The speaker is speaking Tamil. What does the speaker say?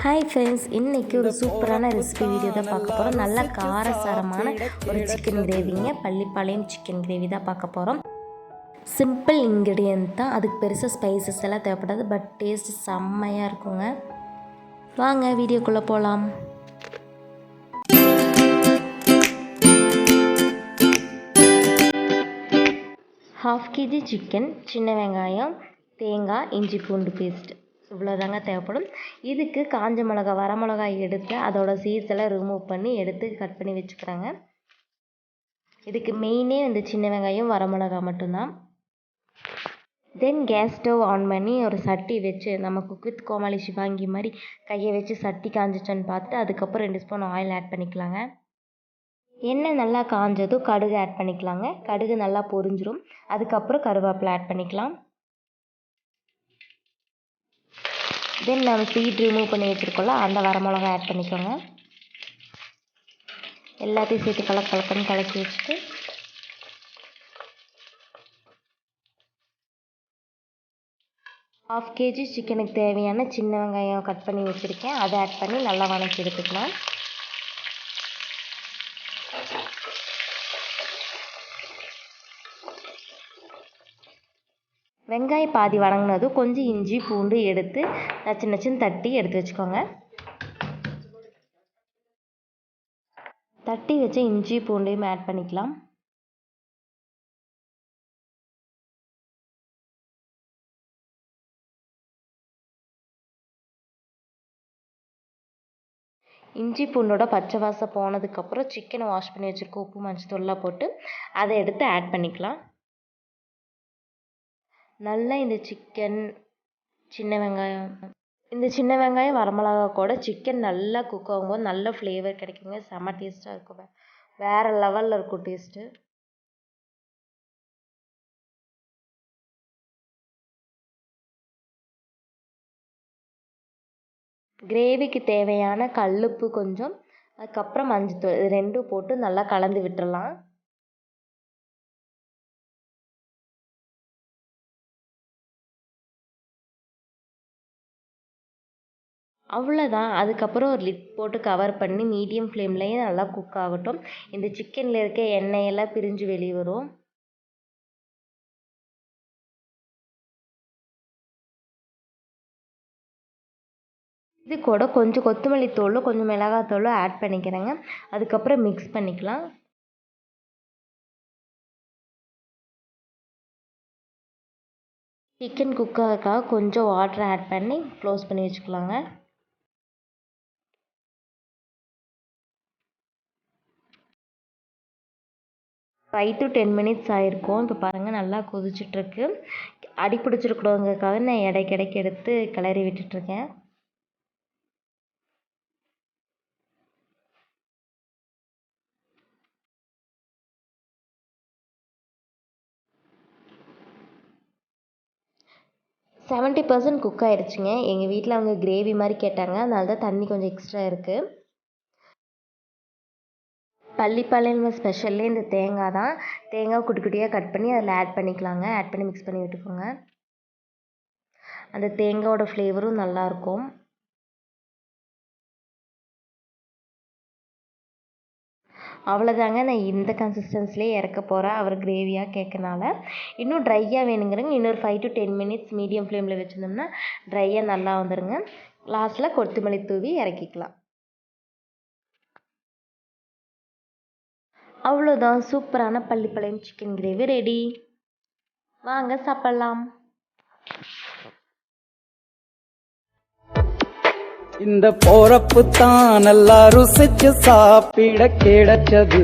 ஹாய் ஃப்ரெண்ட்ஸ், இன்றைக்கி ஒரு சூப்பரான ரெசிபி வீடியோ தான் பார்க்க போகிறோம். நல்ல காரசாரமான ஒரு சிக்கன் கிரேவிங்க, பள்ளிப்பாளையம் சிக்கன் கிரேவி தான் பார்க்க போகிறோம். சிம்பிள் இன்க்ரீடியன்ட் தான், அதுக்கு பெருசாக ஸ்பைசஸ் எல்லாம் தேவைப்படாது, பட் டேஸ்ட் செம்மையாக இருக்குங்க. வாங்க வீடியோக்குள்ளே போகலாம். ½ kg சிக்கன், சின்ன வெங்காயம், தேங்காய், இஞ்சி பூண்டு பேஸ்ட் இவ்வளோதாங்க தேவைப்படும். இதுக்கு காஞ்ச மிளகா, வர மிளகாய் எடுத்து அதோட சீட்ஸ் எல்லாம் ரிமூவ் பண்ணி எடுத்து கட் பண்ணி வச்சுக்கிறாங்க. இதுக்கு மெயினே இந்த சின்ன வெங்காயம், வர மிளகா மட்டும்தான். தென் கேஸ் ஸ்டவ் ஆன் பண்ணி ஒரு சட்டி வச்சு, நம்ம குக் வித் கோமாளி சிவாங்கி மாதிரி கையை வச்சு சட்டி காஞ்சிச்சோன்னு பார்த்து அதுக்கப்புறம் 2 ஸ்பூன் ஆயில் ஆட் பண்ணிக்கலாங்க. எண்ணெய் நல்லா காஞ்சதும் கடுகு ஆட் பண்ணிக்கலாங்க. கடுகு நல்லா பொரிஞ்சிரும். அதுக்கப்புறம் கருவேப்பிலை ஆட் பண்ணிக்கலாம். தென் நம்ம சீட் ரிமூவ் பண்ணி வச்சுருக்கோம்ல, அந்த வர மிளகா ஆட் பண்ணிக்கோங்க. எல்லாத்தையும் சேர்த்து கலக்கன்னு கலக்கி வச்சுட்டு ½ kg சிக்கனுக்கு தேவையான சின்ன வெங்காயம் கட் பண்ணி வச்சுருக்கேன், அதை ஆட் பண்ணி நல்லா வதக்கி எடுத்துக்கலாம். வெங்காயம் பாதி வதங்கினதும் கொஞ்சம் இஞ்சி பூண்டு எடுத்து நச்சுன்னு தட்டி எடுத்து வச்சுக்கோங்க. தட்டி வச்ச இஞ்சி பூண்டையும் ஆட் பண்ணிக்கலாம். இஞ்சி பூண்டோட பச்சை வாசம் போனதுக்கப்புறம் சிக்கனை வாஷ் பண்ணி வச்சுருக்க உப்பு மஞ்சத்தூள்லாம் போட்டு அதை எடுத்து ஆட் பண்ணிக்கலாம். நல்லா இந்த சின்ன வெங்காயம் வரமிளகா கூட சிக்கன் நல்லா குக் ஆகும்போது நல்ல ஃப்ளேவர் கிடைக்குங்க. செம்ம டேஸ்ட்டாக இருக்கும், வேறு லெவலில் இருக்கும் டேஸ்ட்டு. கிரேவிக்கு தேவையான கல்லுப்பு கொஞ்சம், அதுக்கப்புறம் மஞ்சத்தூள், இது 2 போட்டு நல்லா கலந்து விட்டுடலாம். அவ்வளோதான். அதுக்கப்புறம் ஒரு லிட் போட்டு கவர் பண்ணி மீடியம் ஃப்ளேம்லேயே நல்லா குக் ஆகட்டும். இந்த சிக்கனில் இருக்க எண்ணெயெல்லாம் பிரிஞ்சு வெளியே வரும். இது கூட கொஞ்சம் கொத்தமல்லி தூள், கொஞ்சம் மிளகாத்தூளும் ஆட் பண்ணிக்கிறேங்க. அதுக்கப்புறம் மிக்ஸ் பண்ணிக்கலாம். சிக்கன் குக் ஆகிறதுக்காக கொஞ்சம் வாட்டர் ஆட் பண்ணி க்ளோஸ் பண்ணி வச்சுக்கலாங்க. ஃபைவ் to 10 minutes ஆகிருக்கும். இப்போ பாருங்கள் நல்லா கொதிச்சிட்ருக்கு. அடி பிடிச்சிருக்கூடாதுங்கிறதுக்காக நான் இடைக்கு எடுத்து கிளறி விட்டுட்ருக்கேன். Seventy 70% cook ஆகிடுச்சிங்க. எங்கள் வீட்டில் அவங்க கிரேவி மாதிரி கேட்டாங்க, அதனால தான் தண்ணி கொஞ்சம் எக்ஸ்ட்ரா இருக்குது. பள்ளிப்பாளையம் ஸ்பெஷல்லே இந்த தேங்காய் தான். தேங்காய் குட்டி குட்டியாக கட் பண்ணி அதில் ஆட் பண்ணிக்கலாங்க. ஆட் பண்ணி மிக்ஸ் பண்ணி விட்டுக்கோங்க. அந்த தேங்காயோட ஃப்ளேவரும் நல்லாயிருக்கும். அவ்வளோதாங்க, நான் இந்த கன்சிஸ்டன்சிலே இறக்க போகிறேன். அவர் கிரேவியாக கேட்கனால. இன்னும் ட்ரையாக வேணுங்கிறங்க இன்னொரு 5 to 10 minutes மீடியம் ஃப்ளேமில் வச்சுருந்தோம்னா ட்ரையாக நல்லா வந்துடுங்க. லாஸ்ட்டில் கொத்தமல்லி தூவி இறக்கிக்கலாம். அவ்வளோதான், சூப்பரான பள்ளிப்பாளையம் சிக்கன் கிரேவி ரெடி. வாங்க சாப்பிடலாம். இந்த போறப்பு தான் நல்லா ருசிச்சு சாப்பிட கிடைச்சது.